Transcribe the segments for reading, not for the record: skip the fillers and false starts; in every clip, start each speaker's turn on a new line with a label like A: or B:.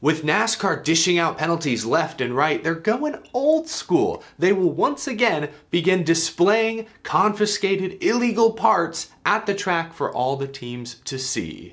A: With NASCAR dishing out penalties left and right, they're going old school. They will once again begin displaying confiscated illegal parts at the track for all the teams to see.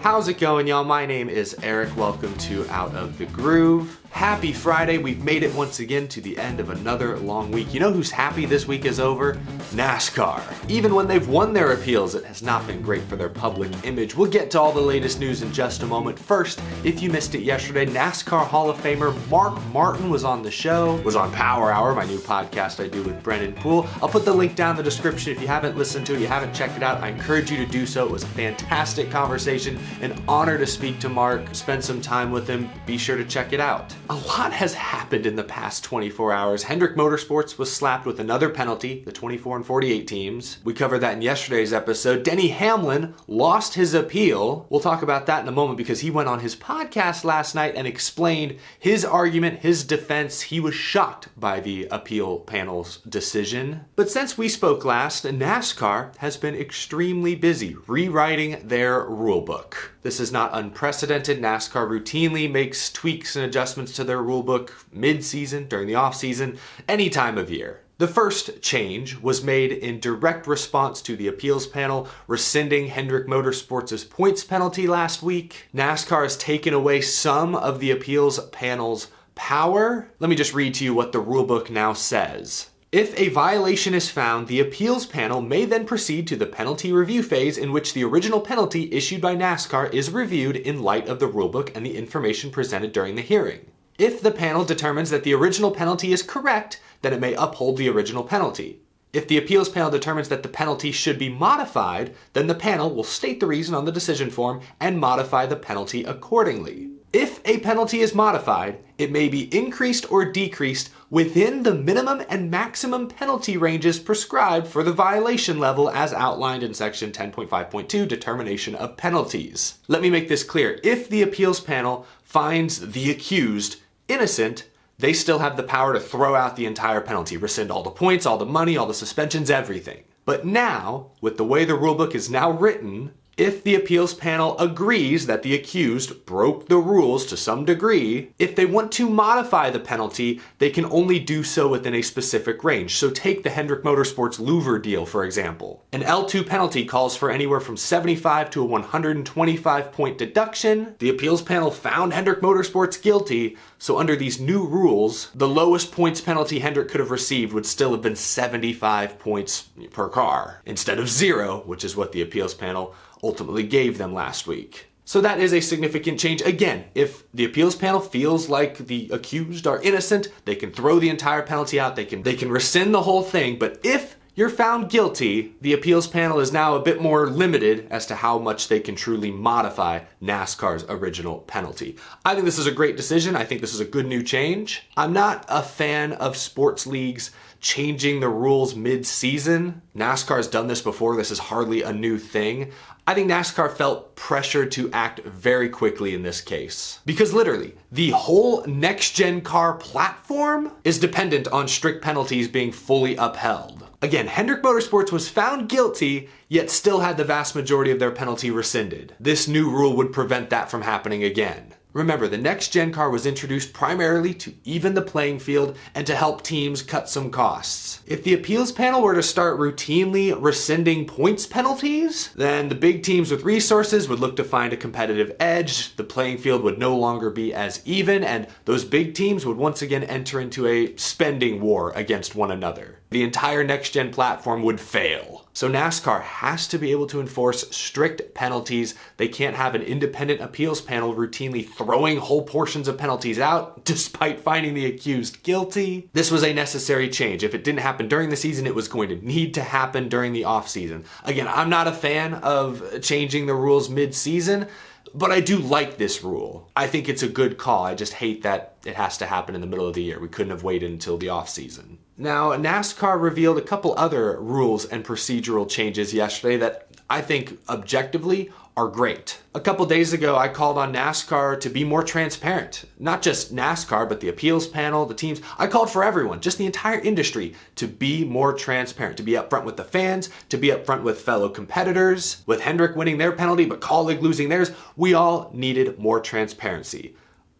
A: How's it going, y'all? My name is Eric. Welcome to Out of the Groove. Happy Friday. We've made it once again to the end of another long week. You know who's happy this week is over? NASCAR. Even when they've won their appeals, it has not been great for their public image. We'll get to all the latest news in just a moment. First, if you missed it yesterday, NASCAR Hall of Famer Mark Martin was on the show, was on Power Hour, my new podcast I do with Brennan Poole. I'll put the link down in the description. If you haven't listened to it, you haven't checked it out, I encourage you to do so. It was a fantastic conversation, an honor to speak to Mark, spend some time with him. Be sure to check it out. A lot has happened in the past 24 hours. Hendrick Motorsports was slapped with another penalty, the 24 and 48 teams. We covered that in yesterday's episode. Denny Hamlin lost his appeal. We'll talk about that in a moment because he went on his podcast last night and explained his argument, his defense. He was shocked by the appeal panel's decision. But since we spoke last, NASCAR has been extremely busy rewriting their rulebook. This is not unprecedented. NASCAR routinely makes tweaks and adjustments to their rulebook mid-season, during the off-season, any time of year. The first change was made in direct response to the appeals panel rescinding Hendrick Motorsports' points penalty last week. NASCAR has taken away some of the appeals panel's power. Let me just read to you what the rulebook now says. If a violation is found, the appeals panel may then proceed to the penalty review phase in which the original penalty issued by NASCAR is reviewed in light of the rulebook and the information presented during the hearing. If the panel determines that the original penalty is correct, then it may uphold the original penalty. If the appeals panel determines that the penalty should be modified, then the panel will state the reason on the decision form and modify the penalty accordingly. If a penalty is modified, it may be increased or decreased within the minimum and maximum penalty ranges prescribed for the violation level as outlined in section 10.5.2, determination of penalties. Let me make this clear. If the appeals panel finds the accused innocent, they still have the power to throw out the entire penalty, rescind all the points, all the money, all the suspensions, everything. But now, with the way the rulebook is now written, if the appeals panel agrees that the accused broke the rules to some degree, if they want to modify the penalty, they can only do so within a specific range. So take the Hendrick Motorsports louver deal, for example. An L2 penalty calls for anywhere from 75 to a 125 point deduction. The appeals panel found Hendrick Motorsports guilty, so under these new rules, the lowest points penalty Hendrick could have received would still have been 75 points per car, instead of 0, which is what the appeals panel ultimately gave them last week. So that is a significant change. Again, if the appeals panel feels like the accused are innocent, they can throw the entire penalty out, they can rescind the whole thing, but if you're found guilty, the appeals panel is now a bit more limited as to how much they can truly modify NASCAR's original penalty. I think this is a great decision. I think this is a good new change. I'm not a fan of sports leagues changing the rules mid-season. NASCAR has done this before. This is hardly a new thing. I think NASCAR felt pressured to act very quickly in this case. Because literally, the whole next-gen car platform is dependent on strict penalties being fully upheld. Again, Hendrick Motorsports was found guilty, yet still had the vast majority of their penalty rescinded. This new rule would prevent that from happening again. Remember, the next-gen car was introduced primarily to even the playing field and to help teams cut some costs. If the appeals panel were to start routinely rescinding points penalties, then the big teams with resources would look to find a competitive edge, the playing field would no longer be as even, and those big teams would once again enter into a spending war against one another. The entire next-gen platform would fail. So NASCAR has to be able to enforce strict penalties. They can't have an independent appeals panel routinely throwing whole portions of penalties out despite finding the accused guilty. This was a necessary change. If it didn't happen during the season, it was going to need to happen during the off-season. Again, I'm not a fan of changing the rules mid-season, but I do like this rule. I think it's a good call. I just hate that it has to happen in the middle of the year. We couldn't have waited until the off season. Now, NASCAR revealed a couple other rules and procedural changes yesterday that I think objectively are great. A couple days ago, I called on NASCAR to be more transparent. Not just NASCAR, but the appeals panel, the teams. I called for everyone, just the entire industry, to be more transparent, to be upfront with the fans, to be upfront with fellow competitors. With Hendrick winning their penalty, but Colleague losing theirs, we all needed more transparency.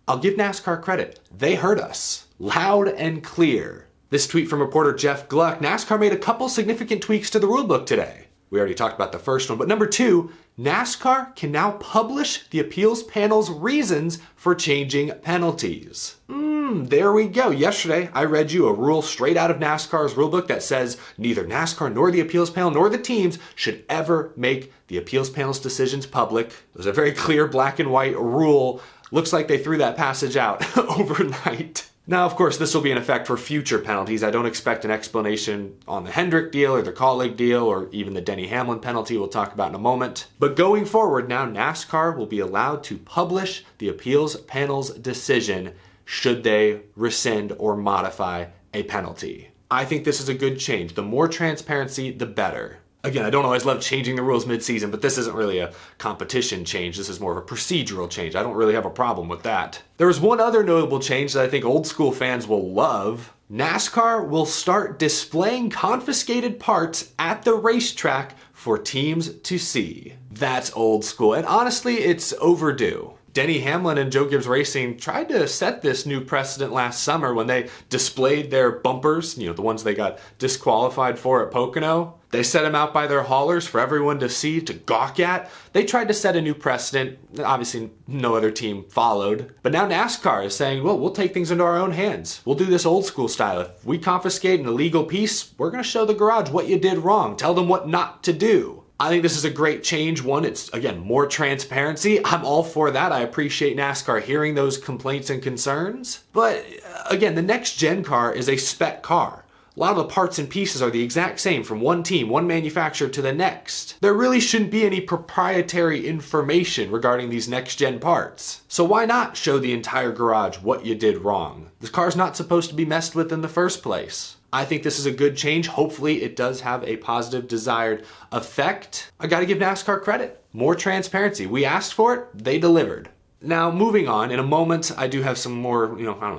A: I'll give NASCAR credit. They heard us loud and clear. This tweet from reporter Jeff Gluck: NASCAR made a couple significant tweaks to the rulebook today. We already talked about the first one, but number two, NASCAR can now publish the appeals panel's reasons for changing penalties. There we go. Yesterday, I read you a rule straight out of NASCAR's rulebook that says neither NASCAR nor the appeals panel nor the teams should ever make the appeals panel's decisions public. It was a very clear black and white rule. Looks like they threw that passage out overnight. Now, of course, this will be in effect for future penalties. I don't expect an explanation on the Hendrick deal or the Colleague deal or even the Denny Hamlin penalty we'll talk about in a moment. But going forward now, NASCAR will be allowed to publish the appeals panel's decision should they rescind or modify a penalty. I think this is a good change. The more transparency, the better. Again, I don't always love changing the rules mid-season, but this isn't really a competition change. This is more of a procedural change. I don't really have a problem with that. There was one other notable change that I think old school fans will love. NASCAR will start displaying confiscated parts at the racetrack for teams to see. That's old school, and honestly, it's overdue. Denny Hamlin and Joe Gibbs Racing tried to set this new precedent last summer when they displayed their bumpers, the ones they got disqualified for at Pocono. They set them out by their haulers for everyone to see, to gawk at. They tried to set a new precedent. Obviously, no other team followed. But now NASCAR is saying, well, we'll take things into our own hands. We'll do this old school style. If we confiscate an illegal piece, we're going to show the garage what you did wrong. Tell them what not to do. I think this is a great change. One, it's, again, more transparency. I'm all for that. I appreciate NASCAR hearing those complaints and concerns. But again, the next gen car is a spec car. A lot of the parts and pieces are the exact same from one team, one manufacturer to the next. There really shouldn't be any proprietary information regarding these next gen parts. So why not show the entire garage what you did wrong? This car's not supposed to be messed with in the first place. I think this is a good change. Hopefully it does have a positive desired effect. I gotta give NASCAR credit. More transparency. We asked for it, they delivered. Now, moving on, in a moment, I do have some more,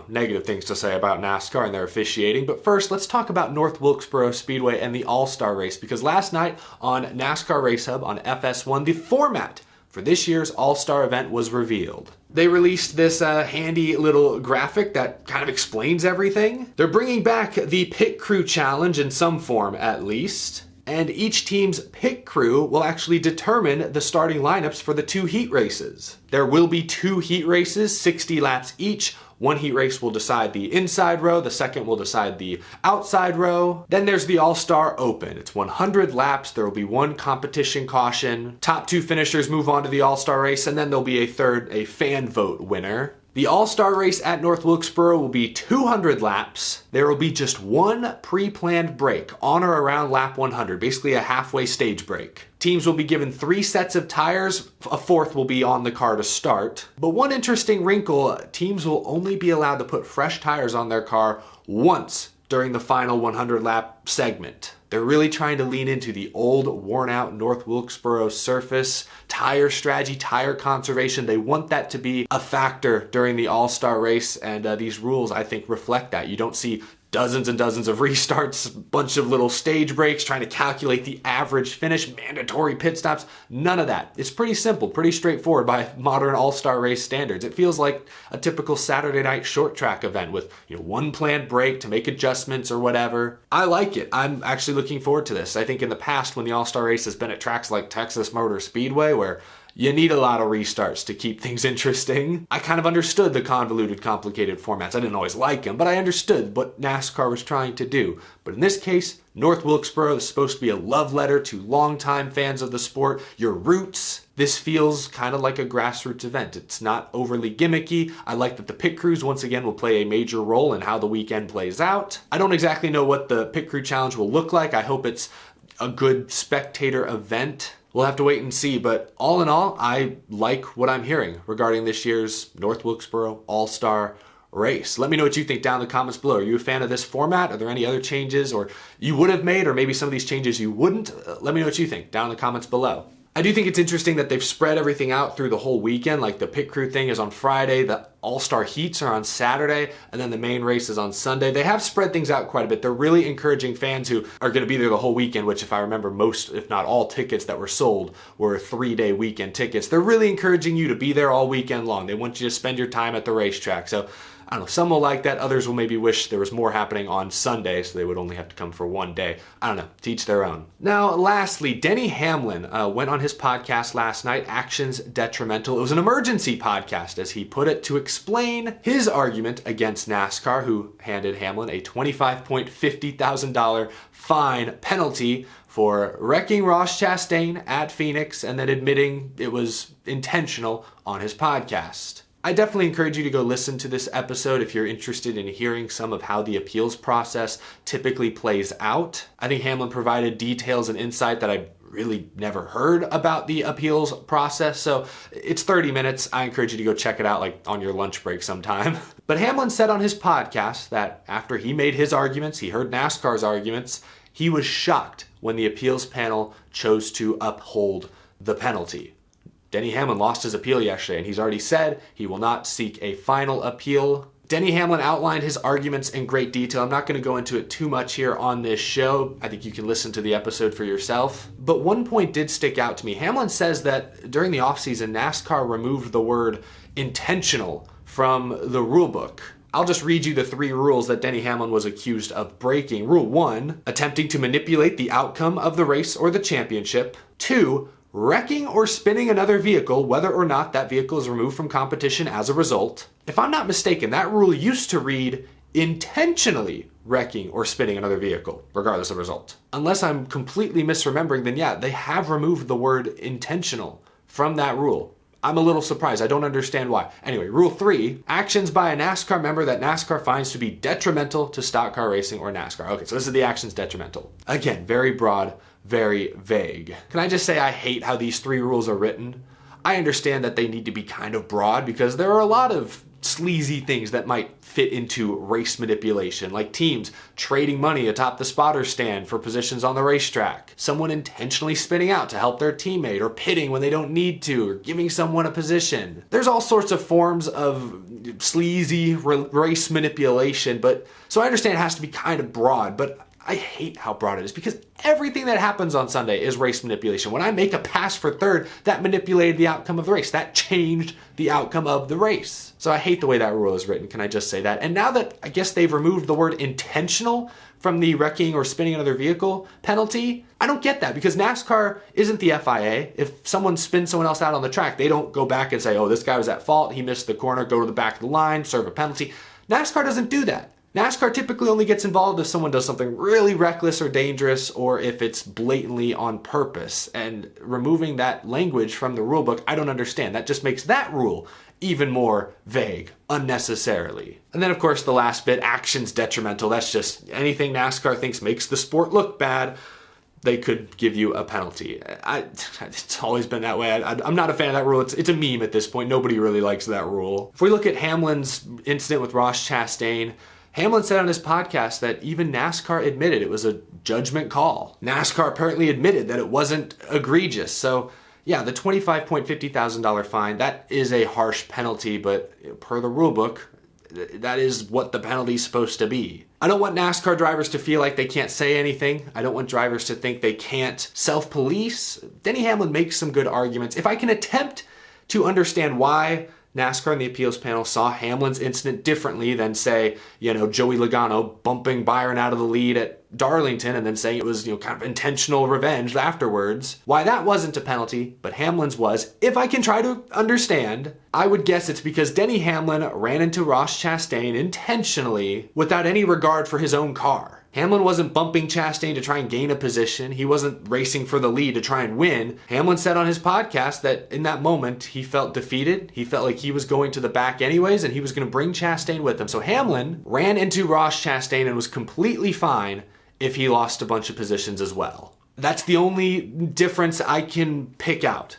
A: negative things to say about NASCAR and their officiating. But first, let's talk about North Wilkesboro Speedway and the All-Star Race, because last night on NASCAR Race Hub on FS1, the format for this year's All-Star event was revealed. They released this handy little graphic that kind of explains everything. They're bringing back the pit crew challenge in some form, at least. And each team's pit crew will actually determine the starting lineups for the 2 heat races. There will be 2 heat races, 60 laps each. One heat race will decide the inside row, the second will decide the outside row. Then there's the All-Star Open. It's 100 laps, there will be 1 competition caution. Top 2 finishers move on to the All-Star race, and then there'll be a fan vote winner. The All-Star race at North Wilkesboro will be 200 laps. There will be just 1 pre-planned break on or around lap 100, basically a halfway stage break. Teams will be given 3 sets of tires, a 4th will be on the car to start. But one interesting wrinkle, teams will only be allowed to put fresh tires on their car once during the final 100 lap segment. They're really trying to lean into the old, worn-out North Wilkesboro surface, tire strategy, tire conservation. They want that to be a factor during the All-Star race, and these rules, I think, reflect that. You don't see dozens and dozens of restarts, bunch of little stage breaks, trying to calculate the average finish, mandatory pit stops, none of that. It's pretty simple, pretty straightforward by modern all-star race standards. It feels like a typical Saturday night short track event with 1 planned break to make adjustments or whatever. I like it. I'm actually looking forward to this. I think in the past when the all-star race has been at tracks like Texas Motor Speedway, where you need a lot of restarts to keep things interesting. I kind of understood the convoluted, complicated formats. I didn't always like them, but I understood what NASCAR was trying to do. But in this case, North Wilkesboro is supposed to be a love letter to longtime fans of the sport, your roots. This feels kind of like a grassroots event. It's not overly gimmicky. I like that the pit crews, once again, will play a major role in how the weekend plays out. I don't exactly know what the pit crew challenge will look like. I hope it's a good spectator event. We'll have to wait and see, but all in all, I like what I'm hearing regarding this year's North Wilkesboro All-Star race. Let me know what you think down in the comments below. Are you a fan of this format? Are there any other changes or you would have made, or maybe some of these changes you wouldn't? Let me know what you think down in the comments below. I do think it's interesting that they've spread everything out through the whole weekend. Like the pit crew thing is on Friday, the all-star heats are on Saturday, and then the main race is on Sunday. They have spread things out quite a bit. They're really encouraging fans who are going to be there the whole weekend, which if I remember most, if not all tickets that were sold were 3-day weekend tickets. They're really encouraging you to be there all weekend long. They want you to spend your time at the racetrack. So I don't know, some will like that. Others will maybe wish there was more happening on Sunday, so they would only have to come for one day. I don't know, to each their own. Now, lastly, Denny Hamlin went on his podcast last night, Actions Detrimental. It was an emergency podcast, as he put it, to explain his argument against NASCAR, who handed Hamlin a $25,50,000 fine penalty for wrecking Ross Chastain at Phoenix and then admitting it was intentional on his podcast. I definitely encourage you to go listen to this episode if you're interested in hearing some of how the appeals process typically plays out. I think Hamlin provided details and insight that I really never heard about the appeals process, so it's 30 minutes. I encourage you to go check it out like on your lunch break sometime. But Hamlin said on his podcast that after he made his arguments, he heard NASCAR's arguments, he was shocked when the appeals panel chose to uphold the penalty. Denny Hamlin lost his appeal yesterday, and he's already said he will not seek a final appeal. Denny Hamlin outlined his arguments in great detail. I'm not going to go into it too much here on this show. I think you can listen to the episode for yourself. But one point did stick out to me. Hamlin says that during the offseason, NASCAR removed the word intentional from the rulebook. I'll just read you the 3 rules that Denny Hamlin was accused of breaking. Rule 1, attempting to manipulate the outcome of the race or the championship. 2, wrecking or spinning another vehicle, whether or not that vehicle is removed from competition as a result. If I'm not mistaken, that rule used to read intentionally wrecking or spinning another vehicle, regardless of result. Unless I'm completely misremembering, then yeah, they have removed the word intentional from that rule. I'm a little surprised. I don't understand why. Anyway, rule 3, actions by a NASCAR member that NASCAR finds to be detrimental to stock car racing or NASCAR. Okay, so this is the actions detrimental. Again, very broad, very vague. Can I just say I hate how these 3 rules are written? I understand that they need to be kind of broad because there are a lot of sleazy things that might fit into race manipulation, like teams trading money atop the spotter stand for positions on the racetrack, someone intentionally spinning out to help their teammate, or pitting when they don't need to, or giving someone a position. There's all sorts of forms of sleazy race manipulation, but so I understand it has to be kind of broad, but I hate how broad it is because everything that happens on Sunday is race manipulation. When I make a pass for third, that manipulated the outcome of the race. That changed the outcome of the race. So I hate the way that rule is written. Can I just say that? And now that I guess they've removed the word intentional from the wrecking or spinning another vehicle penalty, I don't get that because NASCAR isn't the FIA. If someone spins someone else out on the track, they don't go back and say, oh, this guy was at fault. He missed the corner, go to the back of the line, serve a penalty. NASCAR doesn't do that. NASCAR typically only gets involved if someone does something really reckless or dangerous, or if it's blatantly on purpose. And removing that language from the rulebook, I don't understand. That just makes that rule even more vague, unnecessarily. And then, of course, the last bit, actions detrimental. That's just anything NASCAR thinks makes the sport look bad, they could give you a penalty. It's always been that way. I'm not a fan of that rule. It's a meme at this point. Nobody really likes that rule. If we look at Hamlin's incident with Ross Chastain, Hamlin said on his podcast that even NASCAR admitted it was a judgment call. NASCAR apparently admitted that it wasn't egregious. So yeah, the $25,50,000 fine, that is a harsh penalty, but per the rulebook, that is what the penalty is supposed to be. I don't want NASCAR drivers to feel like they can't say anything. I don't want drivers to think they can't self-police. Denny Hamlin makes some good arguments. If I can attempt to understand why NASCAR and the appeals panel saw Hamlin's incident differently than, say, Joey Logano bumping Byron out of the lead at Darlington and then saying it was, kind of intentional revenge afterwards. Why that wasn't a penalty, but Hamlin's was. If I can try to understand, I would guess it's because Denny Hamlin ran into Ross Chastain intentionally without any regard for his own car. Hamlin wasn't bumping Chastain to try and gain a position. He wasn't racing for the lead to try and win. Hamlin said on his podcast that in that moment, he felt defeated. He felt like he was going to the back anyways, and he was going to bring Chastain with him. So Hamlin ran into Ross Chastain and was completely fine if he lost a bunch of positions as well. That's the only difference I can pick out.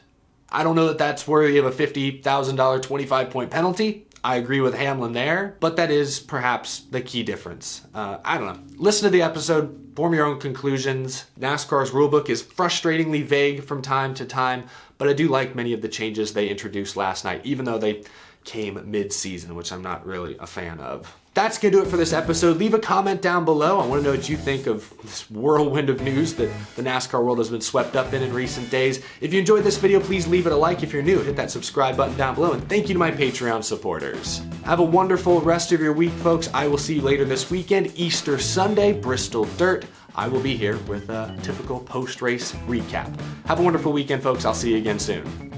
A: I don't know that that's worthy of a $50,000 25-point penalty. I agree with Hamlin there, but that is perhaps the key difference. I don't know. Listen to the episode, form your own conclusions. NASCAR's rulebook is frustratingly vague from time to time, but I do like many of the changes they introduced last night, even though they came mid-season, which I'm not really a fan of. That's gonna do it for this episode. Leave a comment down below. I wanna know what you think of this whirlwind of news that the NASCAR world has been swept up in recent days. If you enjoyed this video, please leave it a like. If you're new, hit that subscribe button down below, and thank you to my Patreon supporters. Have a wonderful rest of your week, folks. I will see you later this weekend, Easter Sunday, Bristol Dirt. I will be here with a typical post-race recap. Have a wonderful weekend, folks. I'll see you again soon.